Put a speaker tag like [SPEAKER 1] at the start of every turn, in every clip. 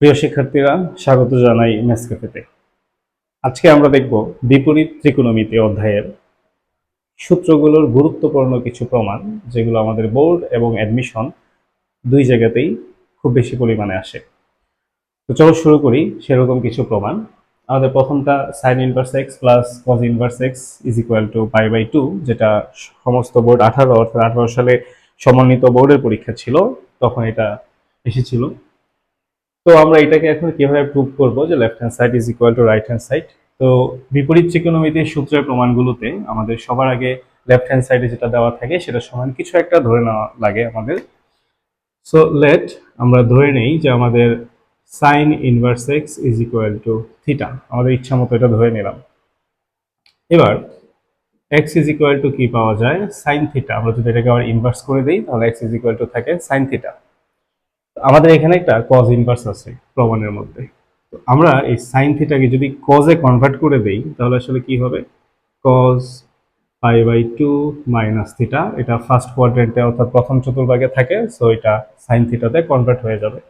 [SPEAKER 1] প্রিয় শিক্ষার্থীরা, স্বাগত জানাই ম্যাথস ক্যাফেতে। আজকে আমরা দেখব বিপরীত ত্রিকোণমিতি অধ্যায়ের সূত্রগুলোর গুরুত্বপূর্ণ কিছু প্রমাণ, যেগুলো আমাদের বোর্ড এবং অ্যাডমিশন দুই জায়গাতেই খুব বেশি পরিমাণে আসে। তো চলো শুরু করি সেরকম কিছু প্রমাণ। আমাদের প্রথমটা sine inverse x plus cos inverse x is equal to pi by two, যেটা সমস্ত বোর্ড 18 সালে সমন্বিত বোর্ডের পরীক্ষা ছিল, তখন এটা এসেছিল। তো আমরা এটাকে এখন কিভাবে প্রুভ করব যে left hand side is equal two right hand side. তো বিপরীত ত্রিকোণমিতির সূত্রের প্রমাণগুলোতে আমাদের সবার আগে লেফট হ্যান্ড সাইডে যেটা দেওয়া থাকে সেটা সমান কিছু একটা ধরে নেওয়া লাগে আমাদের। সো লেট আমরা ধরে নেই যে আমাদের sign inverse x is equal two theta, আমাদের ইচ্ছা মতো এটা ধরে নিলাম। এবার এক্স ইজ ইকুয়াল টু কি পাওয়া যায়, সাইন থিটা। আমরা যদি এটাকে আবার ইনভার্স করে দিই তাহলে এক্স ইজ ইকুয়াল টু থাকে সাইন থিটা। আমাদের এখানে একটা কজ ইনভার্স আছে প্রমাণের মধ্যে। তো আমরা এই সাইন থিটাকে যদি কজে কনভার্ট করে দেই তাহলে আসলে কি হবে, cos pi by two minus theta. এটা ফার্স্ট কোয়াড্রেন্টে অর্থাৎ প্রথম চতুর্ভাগে থাকে, সো এটা সাইন থিটাতে কনভার্ট হয়ে যাবে।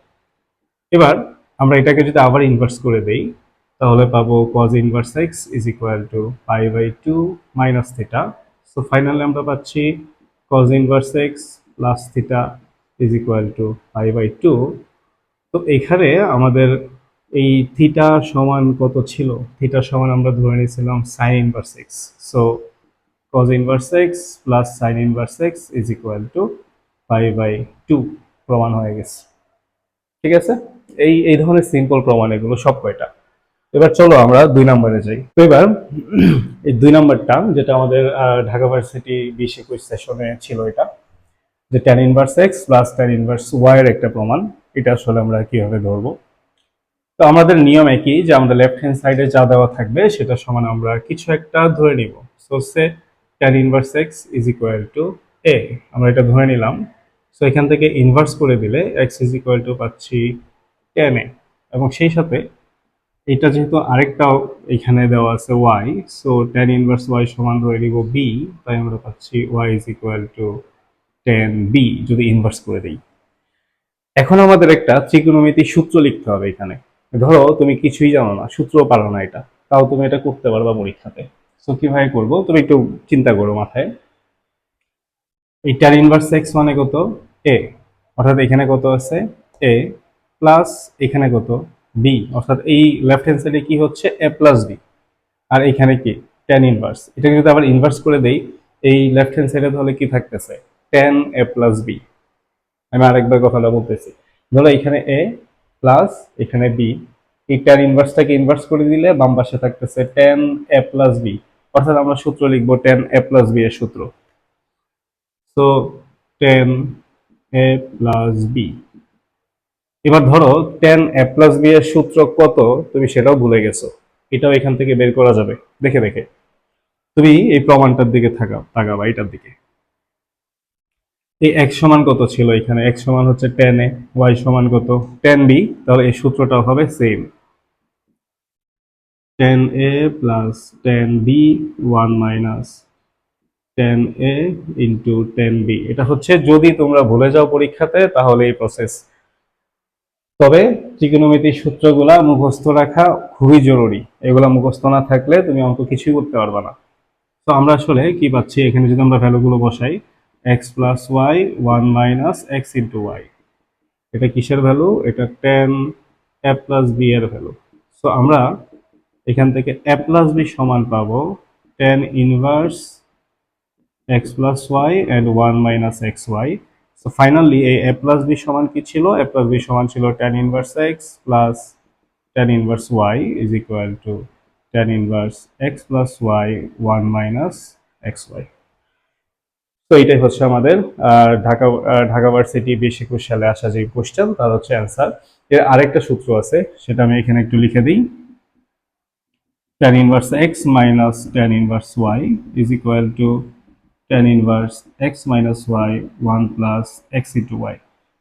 [SPEAKER 1] এবার আমরা এটাকে যদি আবার ইনভার্স করে দেই তাহলে পাবো cos inverse x is equal to pi by two minus theta. So finally আমরা পাচ্ছি cos inverse x plus theta is equal to pi by two. তো এখানে আমাদের এই থিটা সমান কত ছিল, থিটা সমান আমরা ধরে নিয়েছিলাম sine inverse x. So cos inverse x plus sine inverse x is equal to pi by two প্রমাণ হয়ে গেছে। ঠিক আছে, এই এই ধরনের সিম্পল প্রমাণ এগুলো সব কয়টা। এবার চলো আমরা 2 নম্বরে যাই। তো এবার এই 2 নম্বরটা যেটা আমাদের ঢাকা ভার্সিটি 20-21 সেশনে ছিল, এটা যে tan inverse x plus tan inverse y এর একটা প্রমাণ। এটা আসলে আমরা কিভাবে ধরবো। তো আমাদের নিয়ম একই, যে আমাদের লেফট হ্যান্ড সাইডে যা দেওয়া থাকবে সেটা সমান আমরা কিছু একটা ধরে নিব। সো সে tan inverse x is equal to a, আমরা এটা ধরে নিলাম। সো এখান থেকে ইনভার্স করে দিলে এক্স ইজ ইকুয়াল টু পাচ্ছি ট্যান এ, এবং সেই সাথে এটা যেহেতু আরেকটাও এখানে দেওয়া আছে y, so tan inverse y সমান ধরে নিব বি, তাই আমরা পাচ্ছি y is equal to tan B যদি ইনভার্স করে দিই। এখন আমাদের একটা ত্রিকোণমিতির সূত্র লিখতে হবে এখানে। ধরো তুমি কিছুই জানো না, সূত্রও পারো না এটা, তাও তুমি এটা করতে পারবা পরীক্ষাতে। সো কিভাবে করবো তুমি একটু চিন্তা করো মাথায়। এই ট্যান ইনভার্স এক্স মানে কত, এ, অর্থাৎ এখানে কত আছে এ, প্লাস এখানে কত বি, অর্থাৎ এই লেফট হ্যান্ড সাইডে কি হচ্ছে এ প্লাস বি, আর এখানে কি ট্যান ইনভার্স। এটাকে যদি আবার ইনভার্স করে দেই এই লেফট হ্যান্ড সাইডে তাহলে কি থাকতেছে ট্যান এ প্লাস বি। আমি আরেকবার কথাটা বলতেছি, ধরো এখানে এ প্লাস এখানে বি, এই ট্যান ইনভার্সটাকে ইনভার্স করে দিলে বাম পাশে থাকতেছে ট্যান এ প্লাস বি, অর্থাৎ আমরা সূত্র লিখবো ট্যান এ প্লাস বি এর সূত্র। So tan A plus B. এবার ধরো ট্যান এ প্লাস বি এর সূত্র কত তুমি সেটাও ভুলে গেছো, এটাও এখান থেকে বের করা যাবে দেখে দেখে। তুমি এই প্রমাণটার দিকে তাকাবা, এটার দিকে। এই এক্স সমান কত ছিল, এখানে এক্স সমান হচ্ছে ট্যান এ, ওয়াই সমান কত ট্যান বি, তাহলে এই সূত্রটাও হবে same, tan A plus tan B one minus tan A into tan B. এটা হচ্ছে যদি তোমরা ভুলে যাও পরীক্ষাতে তাহলে এই প্রসেস। তবে ত্রিকোণমিতির সূত্রগুলা মুখস্থ রাখা খুবই জরুরি, এগুলা মুখস্থ না থাকলে তুমি অঙ্ক কিছুই করতে পারবে না। তো আমরা আসলে কি পাচ্ছি এখানে, যদি আমরা ভ্যালুগুলো বসাই, x plus y one minus x into y, এটা কিসের ভ্যালু, এটা ট্যান এ প্লাস বি এর ভ্যালু। সো আমরা এখান থেকে এ প্লাস বি সমান পাবো tan inverse x plus y and one minus x y. So finally এই এ প্লাস বি সমান কি ছিল, এ প্লাস বি সমান ছিল tan inverse x plus tan inverse y is equal to tan inverse x plus y one minus x y. তো এটাই হচ্ছে আমাদের ঢাকা ভার্সিটি 20-21 সালে আসা যে কোশ্চেন, তার হচ্ছে অ্যান্সার। এর আরেকটা সূত্র আছে, সেটা আমি এখানে একটু লিখে দিই। tan inverse x minus tan inverse y is equal to tan inverse x minus y 1 plus x into y।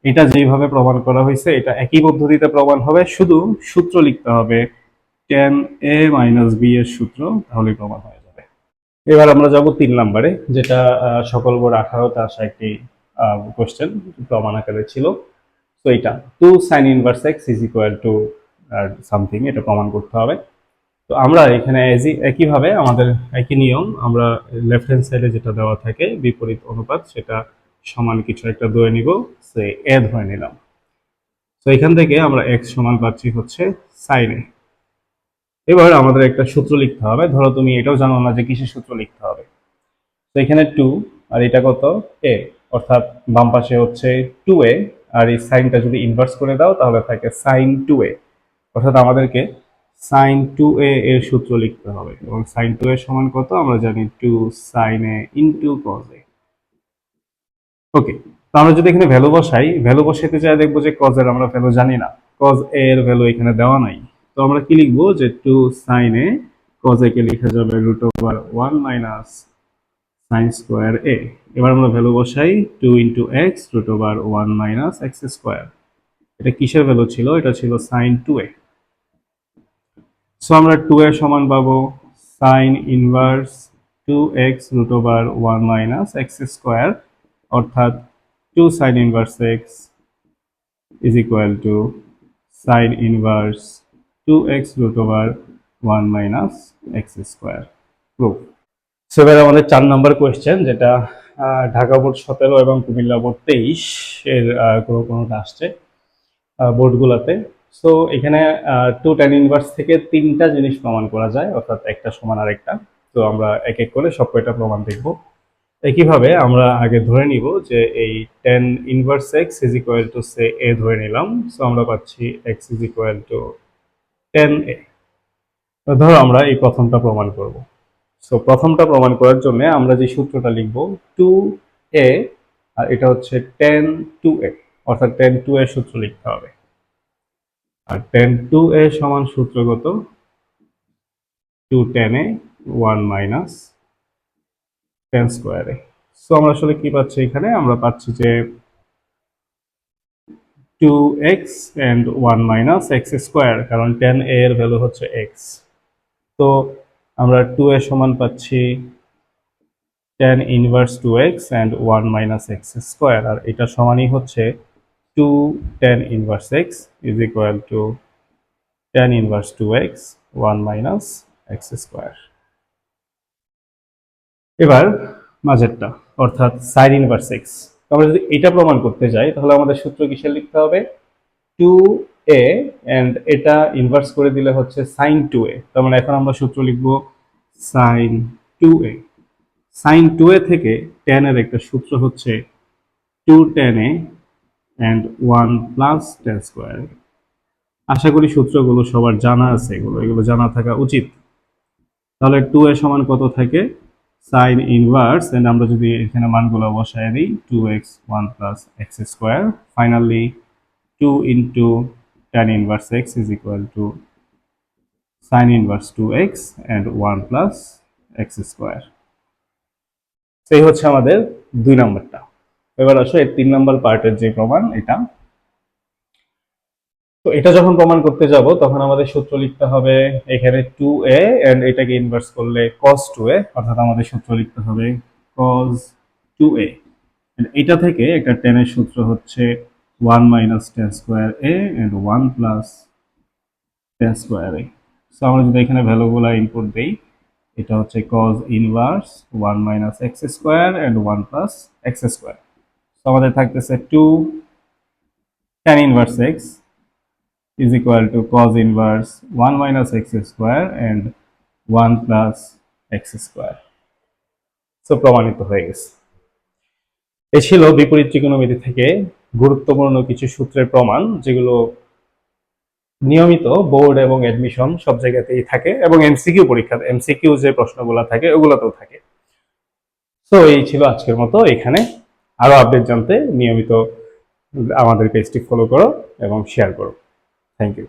[SPEAKER 1] এটা যেভাবে প্রমাণ করা হয়েছে এটা একই পদ্ধতিতে প্রমাণ হবে, শুধু সূত্র লিখতে হবে tan a minus b এর সূত্র, তাহলেই প্রমাণ হয়ে যাবে। এবার আমরা যাব 3 নম্বরে, যেটা সকল বোর্ড 18-তে আসা একটি কোশ্চেন প্রমাণ আকারে ছিল। তো তো এটা 2 sin inverse x is equal to something, এটা প্রমাণ করতে হবে। তো আমরা এখানে একইভাবে আমাদের একই নিয়ম, আমরা লেফট হ্যান্ড সাইডে যেটা দেওয়া থাকে বিপরীত অনুপাত সেটা সমান কিছু একটা ধরে নিব, সে এ ধরে নিলাম। তো এখান থেকে আমরা x সমান পাচ্ছি হচ্ছে sin a। এবার আমাদের একটা সূত্র লিখতে হবে, ধরো তুমি এটাও জানো না যে কিসের সূত্র লিখতে হবে। তো এখানে 2 আর এটা কত a, অর্থাৎ বাম পাশে হচ্ছে 2a, আর এই সাইনটা যদি ইনভার্স করে দাও তাহলে থাকে sin 2a, অর্থাৎ আমাদেরকে sin 2a এর সূত্র লিখতে হবে। এবং sin 2a সমান কত আমরা জানি, 2 sin a into cos a। ওকে, তো আমরা যদি এখানে ভ্যালু বসাই, ভ্যালু বসাইতে চাই দেখবো যে cos এর আমরা ভ্যালু জানি না, cos a এর ভ্যালু এখানে দেওয়া নাই। তো আমরা কি লিখবো যে 2 sin a, cos a কে লেখা যাবে √1 মাইনাস sin স্কয়ার a। এবার আমরা ভ্যালু বসাই, 2 into x √1 minus x square. এটা কিসের ভ্যালু ছিল? এটা ছিল sin 2a। সো আমরা 2a সমান পাবো sin inverse 2x √1 minus x square, অর্থাৎ 2 sin inverse x is equal two sin inverse 2x √1 minus x square. Proof. So এবার আমাদের 4 নম্বর কোয়েশ্চেন, যেটা ঢাকা বোর্ড 17 এবং কুমিল্লা বোর্ড 23 এর কোনোটা আসছে বোর্ডগুলোতে। সো এখানে 2 tan ইনভার্স থেকে 3টা জিনিস প্রমাণ করা যায়, অর্থাৎ একটা সমান আরেকটা। তো আমরা এক এক করে সব কয়টা প্রমাণ দেখব। একইভাবে আমরা আগে ধরে নিব যে এই tan inverse x is equal to say a ধরে নিলাম। সো আমরা পাচ্ছি x is equal to tan a। তো ধরো আমরা এই প্রথমটা প্রমাণ করব। সো প্রথমটা প্রমাণ করার জন্য আমরা যে সূত্রটা লিখব 2a, আর এটা হচ্ছে tan 2a, অর্থাৎ tan 2a সূত্র লিখতে হবে। আর tan 2a সমান সূত্রগত 2 tan a 1 minus tan square a। So আমরা আসলে কি পাচ্ছি এখানে? আমরা পাচ্ছি যে 2x and 1 minus x square, কারণ tan a এর ভ্যালু হচ্ছে x। তো আমরা 2a সমান পাচ্ছি tan inverse 2x and 1 minus x square, আর এটা সমানই হচ্ছে 2 tan inverse x is equal to tan inverse 2x 1 minus x square. এবার মাঝেরটা, অর্থাৎ sin ইনভার্স x। আমরা যদি এটা প্রমাণ করতে যাই তাহলে আমাদের সূত্র কিসের লিখতে হবে? 2a and এটা ইনভার্স করে দিলে হচ্ছে sin 2a। তার মানে এখন আমরা সূত্র লিখব sin 2a। sin 2a থেকে tan এর একটা সূত্র হচ্ছে 2 tan a and 1 plus tan square. আশা করি সূত্রগুলো সবার জানা আছে, এগুলো জানা থাকা উচিত। তাহলে 2a সমান কত থাকে? sin ইনভার্স, এন্ড আমরা যদি এখানে মানগুলো বসায় দিই 2x 1 plus x square, finally 2 into tan inverse x is equal two sin inverse 2x and 1 plus x square. সেই হচ্ছে আমাদের 2 নম্বরটা। এবার আসো এর 3 নম্বর পার্টের যে প্রমাণ, এটা তো এটা যখন প্রমাণ করতে যাব তখন আমাদের সূত্র লিখতে হবে এখানে 2a এন্ড এটাকে ইনভার্স করলে cos 2a, অর্থাৎ আমাদের সূত্র লিখতে হবে cos 2a। এটা থেকে একটা tan এর সূত্র হচ্ছে 1 minus tan square a and 1 plus tan square a। So আমরা যদি এখানে ভ্যালুগুলো ইনপুট দেই, এটা হচ্ছে cos inverse 1 minus x square and 1 plus x square. So আমাদের থাকতেছে 2 tan inverse x is equal to cos inverse 1 minus x square and 1 plus x square। So প্রমাণিত হয়ে গেছে। এই ছিল বিপরীত ত্রিকোণমিতি থেকে গুরুত্বপূর্ণ কিছু সূত্রের প্রমাণ, যেগুলো নিয়মিত বোর্ড এবং অ্যাডমিশন সব জায়গাতেই থাকে, এবং এমসিকিউ পরীক্ষা, এমসিকিউ যে প্রশ্নগুলো থাকে ওগুলোতেও থাকে। সো এই ছিল আজকের মতো। এখানে আরো আপডেট জানতে নিয়মিত আমাদের পেজটি ফলো করো এবং শেয়ার করো। Thank you.